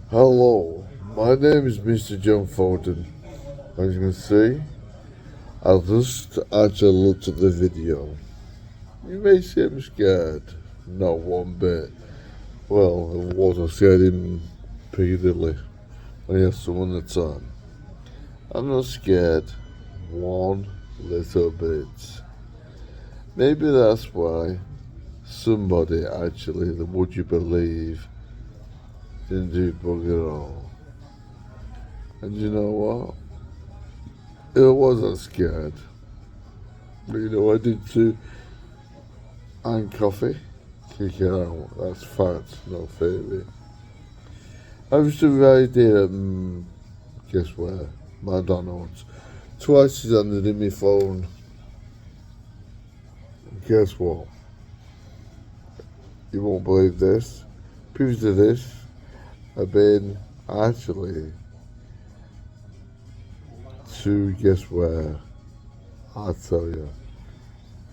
Hello, my name is Mr. John Fulton. As you can see, I just actually looked at the video. You may seem scared, not one bit. Well, I wasn't scared repeatedly. I have someone at the time. I'm not scared one little bit. Maybe that's why somebody actually, would you believe, didn't do bugger all. And you know what? I wasn't scared. But you know, I did too. And coffee. Kick it out. That's fact, not theory. I was to right here guess where? McDonald's. Twice he's handed in my phone. Guess what? You won't believe this. Previous to this, I've been actually to guess where? I'll tell you.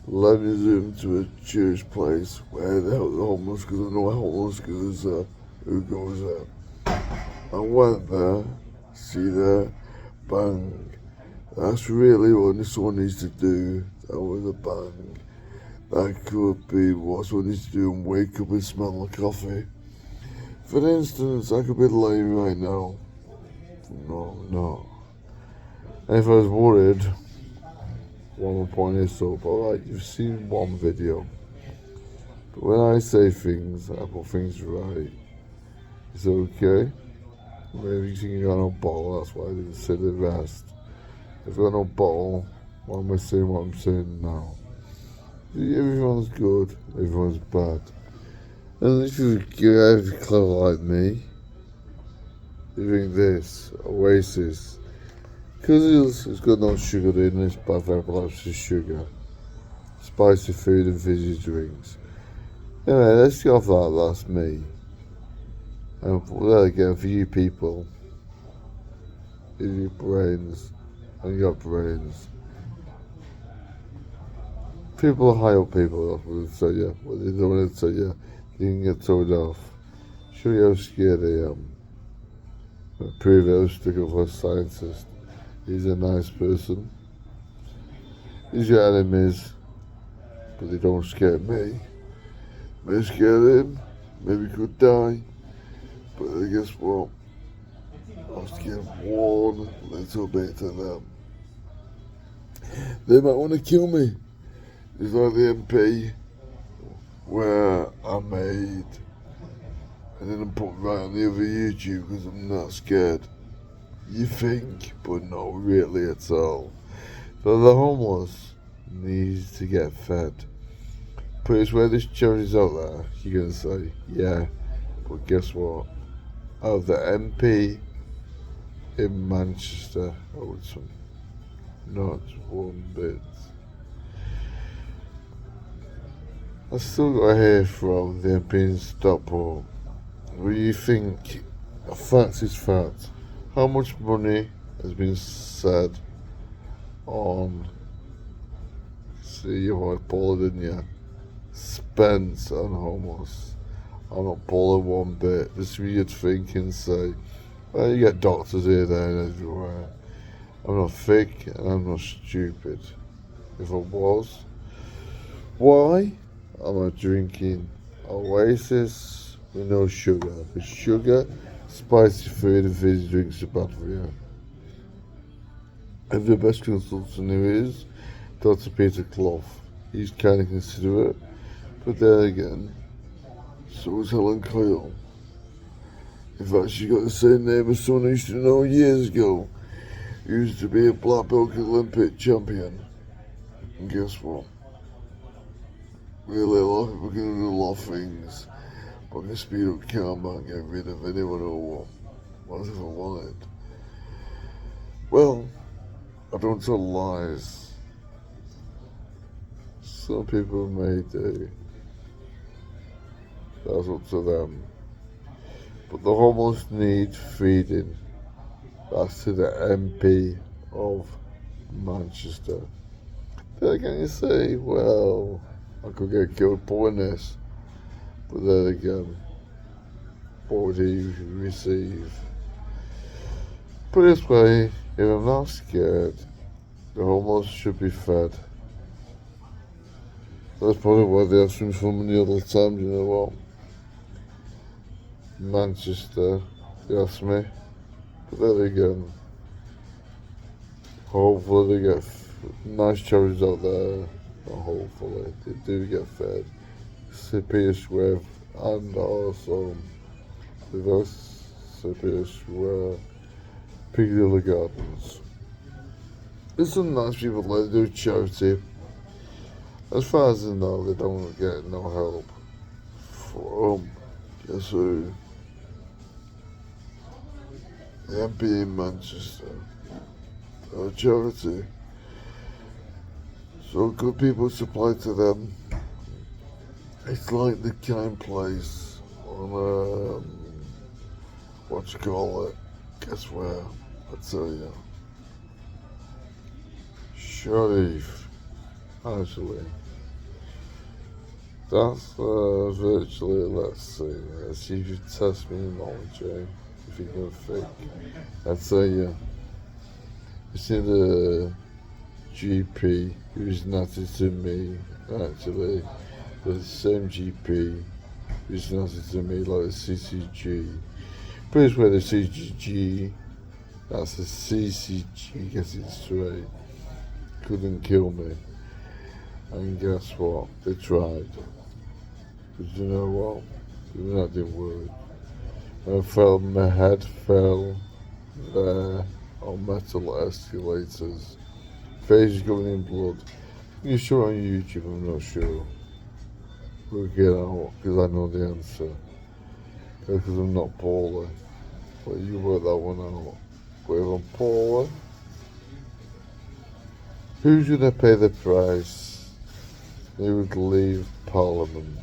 Let me zoom to a Jewish place where the hell the homeless, because I know homeless because who goes there. I went there, see there, bang. That's really what someone needs to do. That was a bang. That could be what someone needs to do and wake up and smell like coffee. For instance, I could be lame right now. No. And if I was worried, one point is up. Alright, you've seen one video. But when I say things, I put things right. It's okay. Maybe you think you got no bottle, that's why I didn't say the rest. If I got no bottle, why am I saying what I'm saying now? Everyone's good, everyone's bad. And if you're clever like me, you think this, Oasis, because it's got no sugar in it, it's bad for epilepsy, sugar, spicy food and fizzy drinks. Anyway, let's get off that, that's me. And there again, for you people, if you brains, and you got brains, people are high up people, that's what they tell you. What they don't want to tell you, you can get told off. Show you how scared I am. Prove it, I'll stick up for a scientist. He's a nice person. He's your enemies, but they don't scare me. May scare him, maybe he could die. But I guess what? I'll scared one little bit of them. They might want to kill me. It's like the MP where I made and then I'm put right on the other YouTube because I'm not scared. You think, but not really at all. So the homeless needs to get fed. But it's where this charity's out there, you're going to say, yeah, but guess what? Of the MP in Manchester, I would say, not one bit. I still got to hear from the MP in Stockport. What do you think? A fact is fact. How much money has been said on, see you are Paula, didn't you? Spent on homeless. I'm not Paula one bit. Just for you to think and say, well, you get doctors here, there, and everywhere. I'm not thick and I'm not stupid. If I was, why? I'm not drinking Oasis with no sugar. Because sugar, spicy food, and fizzy drinks are bad for you. And the best consultant who is Dr. Peter Clough. He's kind of considerate, but then again, so is Helen Coyle. In fact, she got the same name as someone I used to know years ago. He used to be a black belt Olympic champion. And guess what? Really, a lot of people can do a lot of things, but I can speed up karma and get rid of anyone who wants if I wanted. Well, I don't tell lies. Some people may do. That's up to them. But the homeless need feeding. That's to the MP of Manchester. Then again, you say, well, I could get killed pulling this. But then again, what would he receive? Put it this way, if I'm not scared, the homeless should be fed. That's probably why they asked me for money all the time, you know what? Manchester, they asked me. But there again, hopefully they get nice charities out there. Not hopefully, they do get fed. Superior Square and also the very Superior Square, Piccadilly Gardens. There's some nice people that do charity. As far as I know, they don't get no help from, guess who? The MP in Manchester. A charity. So good people supply to them. It's like the kind place on, what you call it? Guess where? I tell you. Sharif. Actually. That's virtually, let's see if you test me in knowledge, if you can think. I'd say, you see the GP who's natty to me, actually, the same GP who's natty to me like the CCG. Pretty sure the CCG, that's the CCG, gets it straight, couldn't kill me. And guess what? They tried. But you know what? That didn't work. My head fell there on metal escalators. Face going in blood. You sure on YouTube? I'm not sure. We'll get out because I know the answer. Because I'm not poorly. But you work that one out. But if I'm poorly, who's gonna pay the price? They would leave Parliament.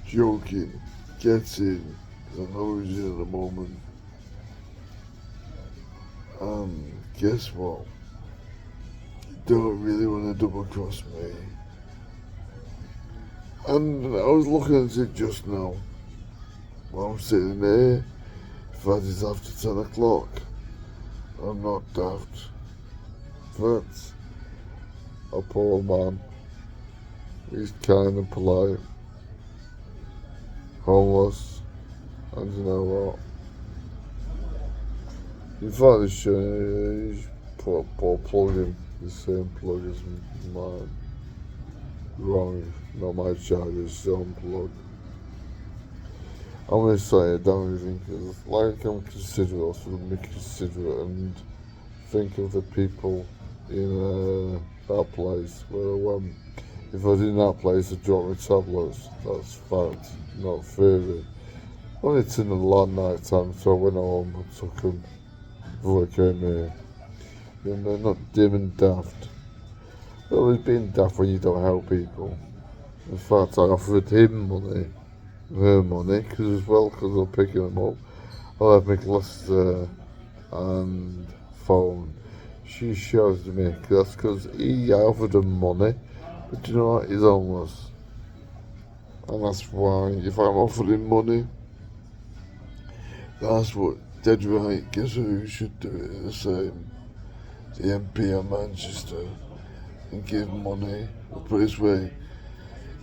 Joking. Get in. Because I know who's in at the moment. And guess what? You don't really want to double cross me. And I was looking at it just now. While I'm sitting there. If that is after 10 o'clock. I'm not daft. But a poor man. He's kind and polite. Homeless. And you know what? In fact, he's put a plug in, the same plug as mine. Wrong, not my charger, it's his own plug. I'm going to say it down even because, like, I'm considerate, I should be considerate and think of the people in that place where I went. If I was in that place, I'd drop my tablets. That's fact, not theory. Only it's in the long night time, so I went home and took them before I came here. You know, not dim and daft. Well, it's being daft when you don't help people. In fact, I offered him money, her money, because I'm picking them up. I'll have my glasses there and phone. She shouted at me, that's because he offered him money, but you know what, he's homeless. And that's why, if I'm offering money, that's what, dead right, guess who should do it the same? The MP of Manchester, and give money. I'll put it this way,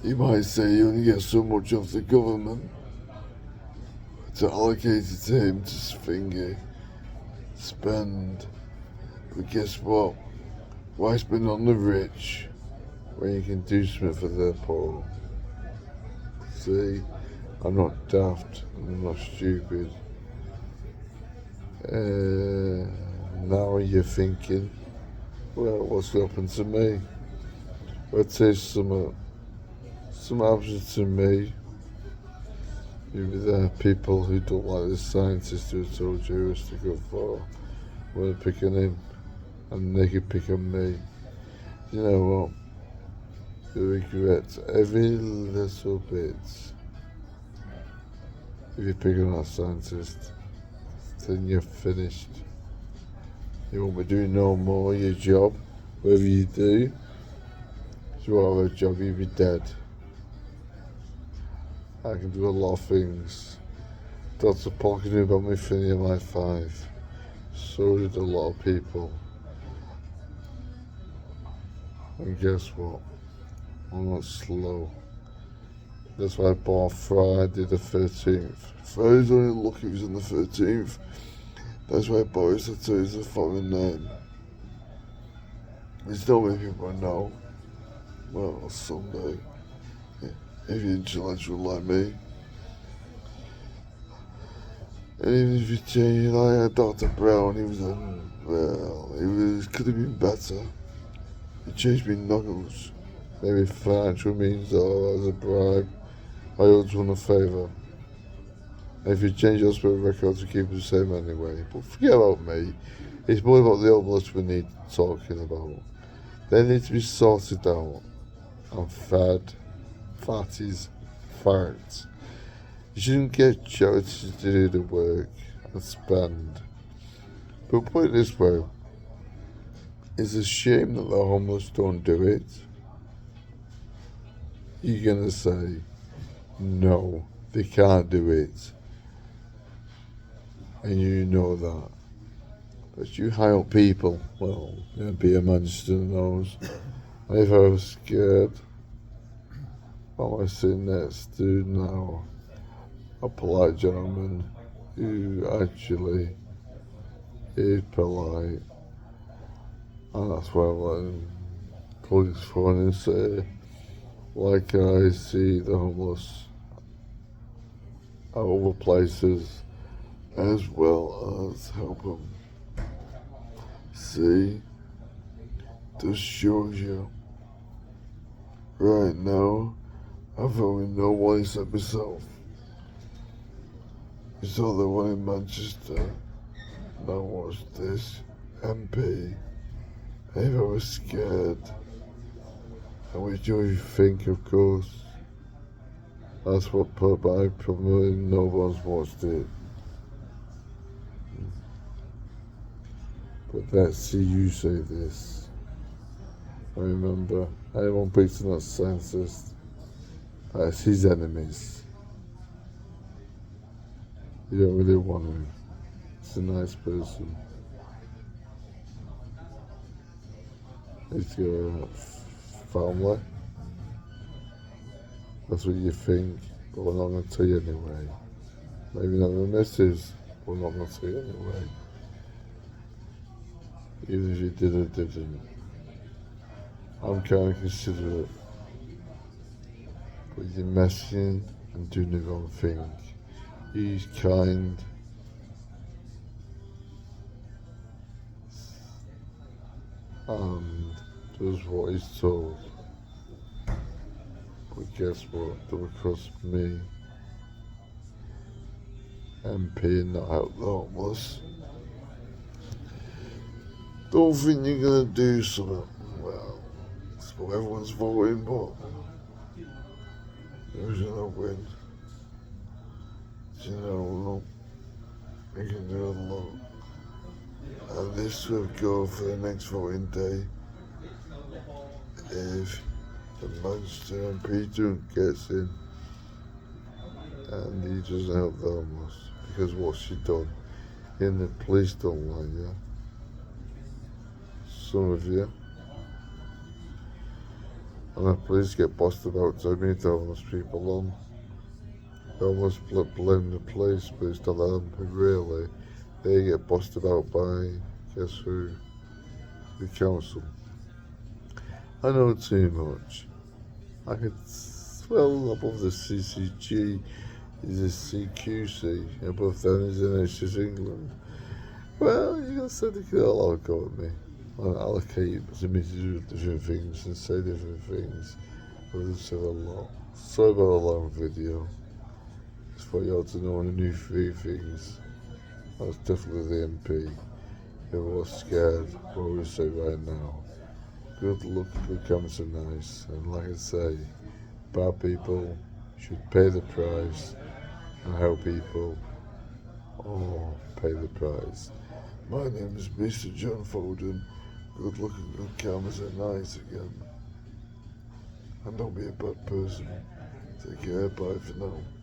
you might say you only get so much off the government to allocate it to him to spend. But guess what? Why spend on the rich when you can do something for the poor? See, I'm not daft, I'm not stupid. Now you're thinking, well, what's happened to me? I'll tell you something happened to me. Maybe there are people who don't like the scientists who told you who was to go for. We're picking him, and they could pick on me. You know what? You regret every little bit. If you pick on that scientist, then you're finished. You won't be doing no more your job, whatever you do. If you have a job, you'll be dead. I can do a lot of things. Dr. Polk knew about me from MI5. So did a lot of people. And guess what? I'm not slow. That's why I bought Friday the 13th. Friday's only lucky it was on the 13th. That's why Boris had to use a foreign name. There's not many people know. Well, someday, if you're intellectual like me. And even if you change, like Dr. Brown, he was could have been better. He changed me knuckles. Maybe financial means or as a bribe. I owed one a favour. If you change your spirit records, you keep the same anyway. But forget about me. It's more about the homeless we need talking about. They need to be sorted out and fed. Fatties, farts. You shouldn't get charities to do the work and spend. But put it this way, it's a shame that the homeless don't do it. You're gonna say, no, they can't do it. And you know that. But you hire people, well, be a Manchester knows. If I was scared, what am I sitting next to now? A polite gentleman who actually is polite. And that's why I let him plug his phone and say, like I see the homeless at other places, as well as help them. See, this shows you. Right now, I've only no one except myself. You saw the one in Manchester. Now watch this. MP. If I was scared, and which you think, of course. That's what put by promoting no one's watched it. But let's see you say this. I remember, anyone picks not census, that's his enemies. You don't really want him. He's a nice person. He's got a family. That's what you think, but we're not going to tell you anyway. Maybe not the missus, but we're not going to tell you anyway. Even if you did or didn't. I'm kind of considerate. But you're messing and doing the wrong thing. He's kind. And does what he's told. But guess what? That would cost me, MP, and not help the homeless. Don't think you're gonna do something. Well, it's what everyone's voting, but who's gonna win? You know, look, you can do a lot. And this will go for the next voting day. If the Manchester MP gets in and he doesn't help the homeless, because what's she done? And the police don't like you. Some of you. And the police get bossed about to meet the homeless people on. They almost blame the police, but it's not them, really. They get bossed about by, guess who? The council. I know too much. I could, well, above the CCG is a CQC, above that is NHS England. Well, you can say they could all go at me. I'll allocate to me to do different things and say different things. But I've said a lot. Sorry about a long video. It's for you all to know only knew 3 things. I was definitely the MP. If I was scared, what would I say right now? Good luck, good comments are nice. And like I say, bad people should pay the price and help people or pay the price. My name is Mr. John Foden. Good luck and good comments are nice again. And don't be a bad person. Take care. Bye for now.